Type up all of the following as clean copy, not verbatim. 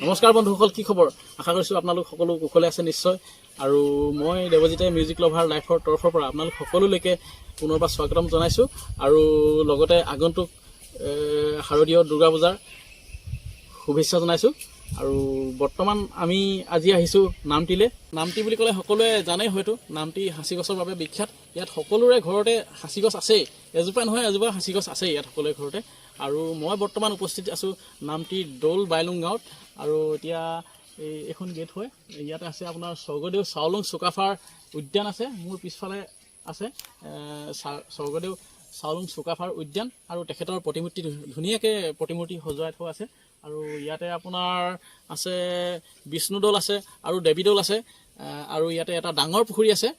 নমস্কাৰ বন্ধুসকল, কি খবৰ? আশা কৰিছোঁ আপোনালোক সকলো কুশলে আছে নিশ্চয়। আৰু মই দেৱজিতে মিউজিক লভাৰ লাইফৰ তৰফৰ পৰা আপোনালোক সকলোলৈকে পুনৰবাৰ স্বাগতম জনাইছোঁ। আৰু লগতে আগন্তুক শাৰদীয় দুৰ্গা পূজাৰ শুভেচ্ছা জনাইছোঁ। আৰু বৰ্তমান আমি আজি আহিছোঁ নামটিলৈ। নামটি বুলি ক'লে সকলোৱে জানেই হয়তো, নামটি সাঁচি গছৰ বাবে বিখ্যাত। ইয়াত সকলোৰে ঘৰতে সাঁচি গছ আছেই, এজোপা নহয় এজোপা সাঁচি গছ আছেই ইয়াত সকলোৰে ঘৰতে। আৰু মই বৰ্তমান উপস্থিত আছোঁ নামটিৰ দৌল বাইলুং গাঁৱত। আৰু এতিয়া এইখন গেট হয়, ইয়াতে আছে আপোনাৰ স্বৰ্গদেউ চাওলুং চুকাফাৰ উদ্যান আছে। মোৰ পিছফালে আছে স্বৰ্গদেউ চাওলুং চুকাফাৰ উদ্যান, আৰু তেখেতৰ প্ৰতিমূৰ্তি ধুনীয়াকৈ প্ৰতিমূৰ্তি সজোৱাই থোৱা আছে। আৰু ইয়াতে আপোনাৰ আছে বিষ্ণুদৌল আছে আৰু দেৱীদৌল আছে, আৰু ইয়াতে এটা ডাঙৰ পুখুৰী আছে।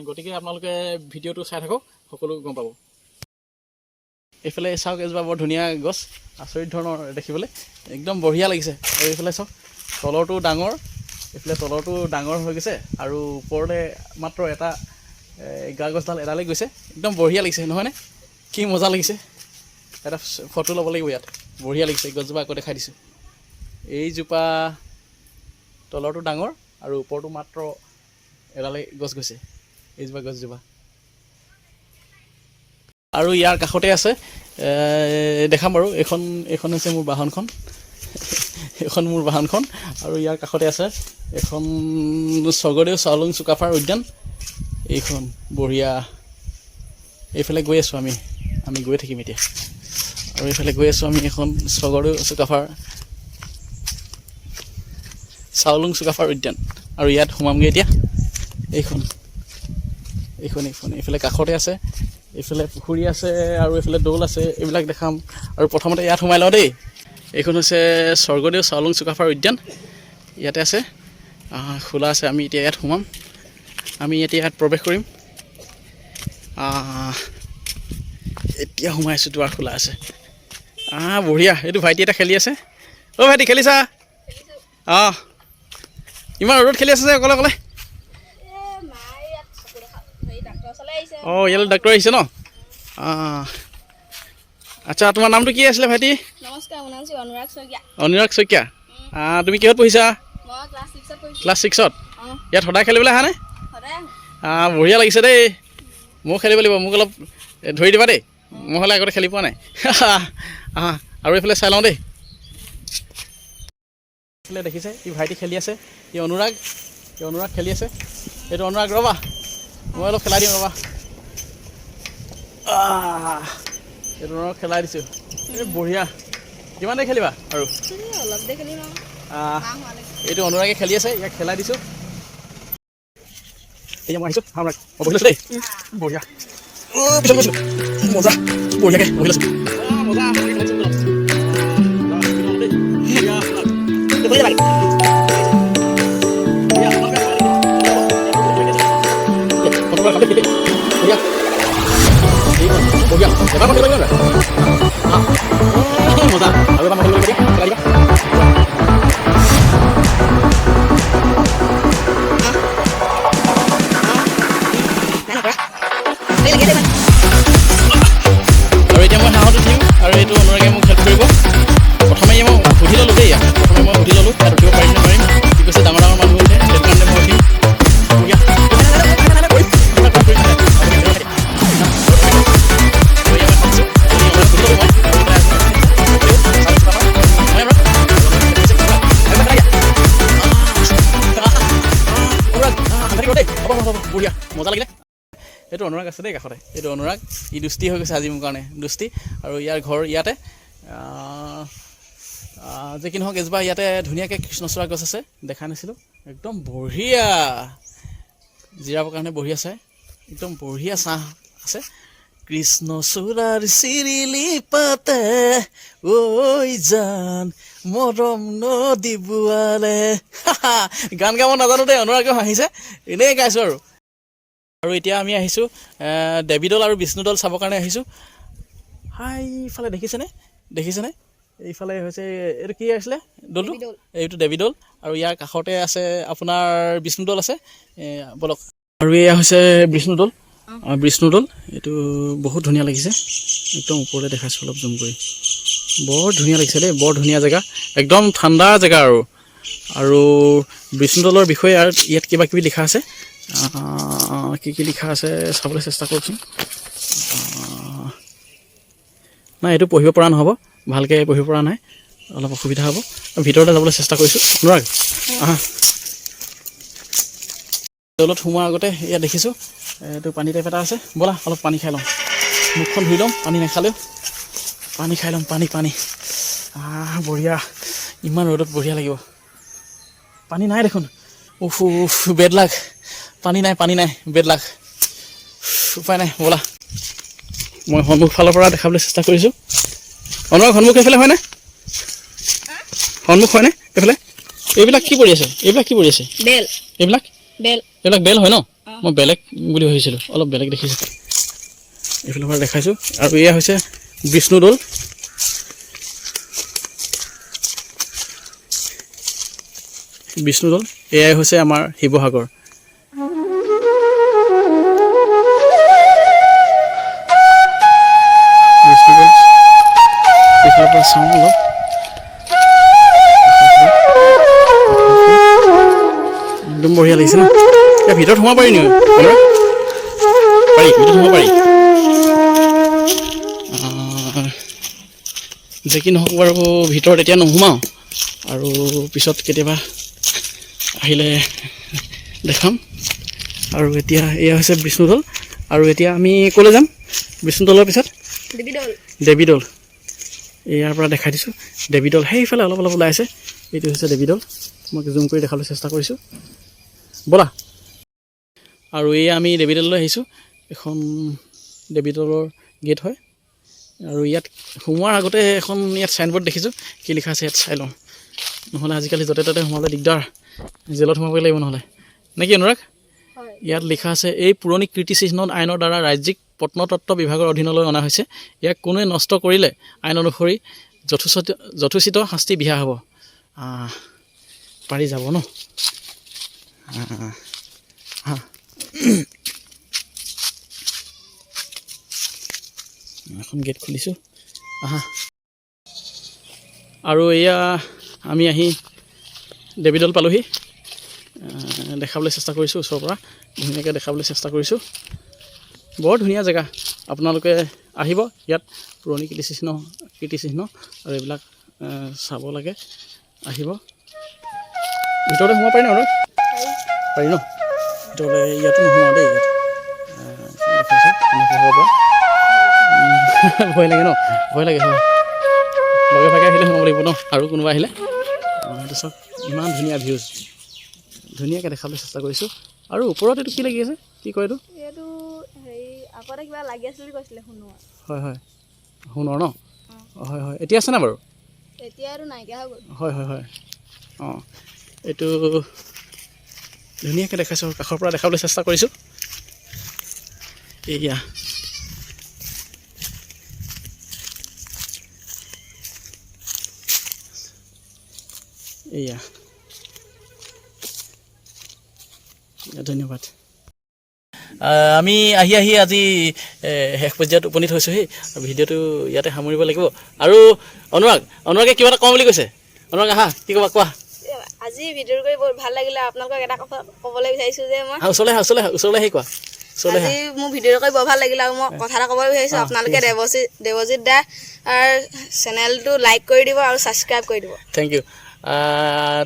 গতিকে আপোনালোকে ভিডিঅ'টো চাই থাকক, সকলো গম পাব। এইফালে চাওক, এজোপা বৰ ধুনীয়া গছ, আচৰিত ধৰণৰ দেখিবলৈ, একদম বঢ়িয়া লাগিছে। আৰু এইফালে চাওক, তলৰটো ডাঙৰ, এইফালে তলৰটো ডাঙৰ হৈ গৈছে, আৰু ওপৰতে মাত্ৰ এটা গা গছডাল এডালেই গৈছে। একদম বঢ়িয়া লাগিছে নহয়নে? কি মজা লাগিছে। এটা ফটো ল'ব লাগিব ইয়াত, বঢ়িয়া লাগিছে। গছজোপা আকৌ দেখাই দিছোঁ। এইজোপা তলৰটো ডাঙৰ আৰু ওপৰটো মাত্ৰ এডালেই গছ গৈছে, এইজোপা গছজোপা। আৰু ইয়াৰ কাষতে আছে, দেখাম বাৰু, এইখন হৈছে মোৰ বাহনখন, এইখন মোৰ বাহনখন। আৰু ইয়াৰ কাষতে আছে এখন স্বৰ্গদেউ চাওলুং চুকাফাৰ উদ্যান, এইখন বঢ়িয়া। এইফালে গৈ আছোঁ আমি গৈ থাকিম এতিয়া। আৰু এইফালে গৈ আছোঁ আমি এখন স্বৰ্গদেউ চাওলুং চুকাফাৰ উদ্যান, আৰু ইয়াত সোমামগৈ এতিয়া। এইখন এইফালে কাষতে আছে, এইফালে পুখুৰী আছে আৰু এইফালে দৌল আছে, এইবিলাক দেখাম। আৰু প্ৰথমতে ইয়াত সোমাই লওঁ দেই। এইখন হৈছে স্বৰ্গদেউ চাওলুং চুকাফাৰ উদ্যান, ইয়াতে আছে, খোলা আছে। আমি এতিয়া ইয়াত সোমাম, আমি এতিয়া ইয়াত প্ৰৱেশ কৰিম। এতিয়া সোমাইছোঁ, দুৱাৰ খোলা আছে। বঢ়িয়া। এইটো ভাইটি এটা খেলি আছে। অ' ভাইটি, খেলিছা? ইমান ৰ'দত খেলি আছে যে অকলে অকলে? ইয়ালৈ ডাক্তৰ আহিছে ন? আচ্ছা, তোমাৰ নামটো কি আছিলে ভাইটি? নমস্কাৰ, মোৰ নাম হৈছে অনুৰাগ শইকীয়া। অনুৰাগ শইকীয়া। তুমি কিহত পঢ়িছা? মই ক্লাছ 6ত পঢ়িছোঁ। ক্লাছ 6ত? ইয়াত সদায় খেলিবলৈ আহানে? সদায় বঢ়িয়া লাগিছে দেই। ময়ো খেলিব লাগিব, মোক অলপ ধৰি দিবা দেই, মই হ'লে আগতে খেলি পোৱা নাই। আৰু এইফালে চাই লওঁ দেই। এইফালে দেখিছে, ই ভাইটি খেলি আছে, ই অনুৰাগ খেলি আছে। এইটো অনুৰাগ, ৰ'বা মই অলপ খেলাই দিওঁ, ৰ'বা। এইটো অনুৰাগ খেলাই দিছোঁ। এই বঢ়িয়া। কিমান দেৰি খেলিবা? আৰু অলপ দেৰি খেলিম। এইটো অনুৰাগে খেলি আছে, ইয়াক খেলাই দিছোঁ। এতিয়া মই আহিছোঁ, অনুৰাগ মই বহি লৈছোঁ দেই। বঢ়িয়া। পিছত গৈছোঁ, মজা, বঢ়িয়াকৈ বহি লৈছোঁ। মজা। আৰু এটা মজা আৰু এতিয়া মই হাঁহত উঠিম, আৰু এইটো অনুৰাগে মোক হেল্প কৰিব। প্ৰথমে মই সুধি ল'লোঁ দেই, ইয়াত উঠিব পাৰিম নে নোৱাৰিম। কি কৈছে, ডাঙৰ মানুহ উঠে, সেইটো কাৰণে মই উঠিম। বঢ়িয়া, মজা লাগিলে। এইটো অনুৰাগ আছে দেই কাষতে, এইটো অনুৰাগ। ই দুষ্টি হৈ গৈছে আজি মোৰ কাৰণে, দুষ্টি। আৰু ইয়াৰ ঘৰ ইয়াতে। যে কি নহওক, এজোপা ইয়াতে ধুনীয়াকৈ কৃষ্ণচূড়া গছ আছে, দেখা নাছিলোঁ। একদম বঢ়িয়া, জিৰাবৰ কাৰণে বঢ়িয়া চাই, একদম বঢ়িয়া ছাঁ আছে। কৃষ্ণচূড়াৰ চিৰিলি পাতে ঐ জান মৰম নদী বোৱালে। গান গাব নাজানো দেই, অনুৰাগেও হাঁহিছে, এনেই গাইছোঁ আৰু। আৰু এতিয়া আমি আহিছোঁ দেৱীদৌল আৰু বিষ্ণুদৌল চাবৰ কাৰণে আহিছোঁ। এইফালে দেখিছেনে? এইফালে হৈছে, এইটো কি আছিলে দৌলটো? এইটো দেৱীদৌল, আৰু ইয়াৰ কাষতে আছে আপোনাৰ বিষ্ণুদৌল আছে। বলক। আৰু এয়া হৈছে বিষ্ণুদৌল। এইটো বহুত ধুনীয়া লাগিছে, একদম ওপৰতে দেখাইছোঁ, অলপ জুম কৰি। বৰ ধুনীয়া লাগিছে দেই, বৰ ধুনীয়া জেগা, একদম ঠাণ্ডা জেগা আৰু বিষ্ণুদৌলৰ বিষয়ে আৰু ইয়াত কিবা কিবি লিখা আছে। কি কি লিখা আছে চাবলৈ চেষ্টা কৰকচোন। নাই এইটো পঢ়িব পৰা নহ'ব, ভালকৈ পঢ়িব পৰা নাই, অলপ অসুবিধা হ'ব। ভিতৰলৈ যাবলৈ চেষ্টা কৰিছোঁ। অনুৰাগ আহা। দৌলত সোমোৱাৰ আগতে ইয়াত দেখিছোঁ এইটো পানী টাইপ এটা আছে, ব'লা অলপ পানী খাই ল'ম, মুখখন ধুই ল'ম, পানী নাখালেও পানী খাই ল'ম। পানী বঢ়িয়া, ইমান ৰ'দত বঢ়িয়া লাগিব। পানী নাই দেখোন, উফ বেড লাগ, পানী নাই বেড লাগ, উপায় নাই, ব'লা। মই সন্মুখ ফালৰ পৰা দেখাবলৈ চেষ্টা কৰিছোঁ। অনুৰাগ সন্মুখ এইফালে হয়নে? সন্মুখ হয়নে এইফালে? এইবিলাক কি পৰি আছে? বেল এইবিলাক বেল বেল হয় ন? মই বেলেগ বুলি ভাবিছিলোঁ, অলপ বেলেগ দেখিছোঁ। এইফালৰ পৰা দেখাইছোঁ। আৰু এয়া হৈছে বিষ্ণুদৌল। এয়াই হৈছে আমাৰ শিৱসাগৰ। এইফালৰ পৰা চাওঁ অলপ, একদম বঢ়িয়া লাগিছে ন? ইয়াৰ ভিতৰত সোমাব পাৰি নেকি? পাৰি, ভিতৰত সোমাব পাৰি। যে কি নহওক বাৰু, ভিতৰত এতিয়া নোসোমাওঁ, আৰু পিছত কেতিয়াবা আহিলে দেখাম। আৰু এতিয়া এয়া হৈছে বিষ্ণুদৌল। আৰু এতিয়া আমি ক'লৈ যাম বিষ্ণুদৌলৰ পিছত? দেৱীদৌল। ইয়াৰ পৰা দেখাই দিছোঁ দেৱীদৌল, সেইফালে অলপ ওলাই আছে। এইটো হৈছে দেৱীদৌল, মই জুম কৰি দেখাবলৈ চেষ্টা কৰিছোঁ, ব'লা। আৰু এই আমি দেৱীদৌললৈ আহিছোঁ। এখন দেৱীদৌলৰ গেট হয়। আৰু ইয়াত সোমোৱাৰ আগতে এখন ইয়াত চাইনবোৰ্ড দেখিছোঁ, কি লিখা আছে ইয়াত চাই লওঁ, নহ'লে আজিকালি য'তে ত'তে সোমাবলৈ দিগদাৰ, জেলত সোমাবই লাগিব নহ'লে, নে কি অনুৰাগ? ইয়াত লিখা আছে, এই পুৰণি কীৰ্তিচিহ্ন আইনৰ দ্বাৰা ৰাজ্যিক প্ৰত্নতত্ত্ব বিভাগৰ অধীনলৈ অনা হৈছে। ইয়াক কোনোৱে নষ্ট কৰিলে আইন অনুসৰি যথোচিত শাস্তি বিহা হ'ব। পাৰি যাব ন? এখন গেট খুলিছোঁ, আহা। আৰু এয়া আমি আহি দেৱীদৌল পালোহি। দেখাবলৈ চেষ্টা কৰিছোঁ, ওচৰৰ পৰা ধুনীয়াকৈ দেখাবলৈ চেষ্টা কৰিছোঁ। বৰ ধুনীয়া জেগা, আপোনালোকে আহিব। ইয়াত পুৰণি কীৰ্তিচিহ্ন আৰু এইবিলাক চাব লাগে, আহিব। ভিতৰতে সোমাব পাৰি ন? পাৰি ন? ভিতৰতে ইয়াতো নোসোমাওঁ দেই, ইয়াত দেখাইছোঁ এনেকৈ পৰা। ভয় লাগে ন? ভয় লাগে, হয়। লগে ভাগে আহিলে সোমাব লাগিব ন, আৰু কোনোবা আহিলে। সেইটো চাওক, ইমান ধুনীয়া ভিউজ, ধুনীয়াকৈ দেখাবলৈ চেষ্টা কৰিছোঁ। আৰু ওপৰত এইটো কি লাগি আছে, কি কয় এইটো? আগতে কিবা লাগি আছে বুলি কৈছিলে, সোণৰ। হয়, সোণৰ ন? হয়, এতিয়া আছে নাই বাৰু? এতিয়া আৰু নাইকিয়া হৈ গ'ল। হয়। এইটো ধুনীয়াকৈ দেখাইছোঁ, কাষৰ পৰা দেখাবলৈ চেষ্টা কৰিছোঁ। এয়া ধন্যবাদ। আমি আহি আজি শেষ পৰ্যায়ত উপনীত হৈছোঁহি। ভিডিঅ'টো ইয়াতে সামৰিব লাগিব। আৰু অনুৰাগে কিবা এটা কওঁ বুলি কৈছে। অনুৰাগ আহা, কি ক'বা, কোৱা। আজি ভিডিঅ'টো কৰি বহুত ভাল লাগিলে। আপোনালোকক এটা কথা ক'বলৈ বিচাৰিছোঁ যে মই ওচৰলৈ আহি কোৱা। আজি মোৰ ভিডিঅ'টো কৰি বৰ ভাল লাগিলে, আৰু মই কথা এটা ক'ব বিচাৰিছোঁ। আপোনালোকে দেৱজিৎ দাৰ চেনেলটো লাইক কৰি দিব আৰু ছাবস্ক্ৰাইব কৰি দিব। Thank you.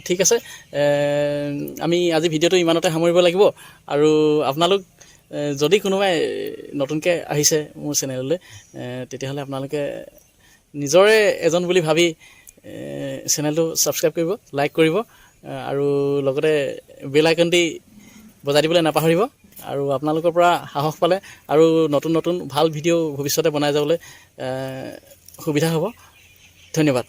ঠিক আছে, আমি আজি ভিডিঅ'টো ইমানতে সামৰিব লাগিব। আৰু আপোনালোক যদি কোনোবাই নতুনকৈ আহিছে মোৰ চেনেললৈ, তেতিয়াহ'লে আপোনালোকে নিজৰে এজন বুলি ভাবি চেনেলটো ছাবস্ক্ৰাইব কৰিব, লাইক কৰিব, আৰু লগতে বেল আইকনটি বজাই দিবলৈ নাপাহৰিব। আৰু আপোনালোকৰ পৰা সাহস পালে আৰু নতুন ভাল ভিডিঅ' ভৱিষ্যতে বনাই যাবলৈ সুবিধা হ'ব। ধন্যবাদ।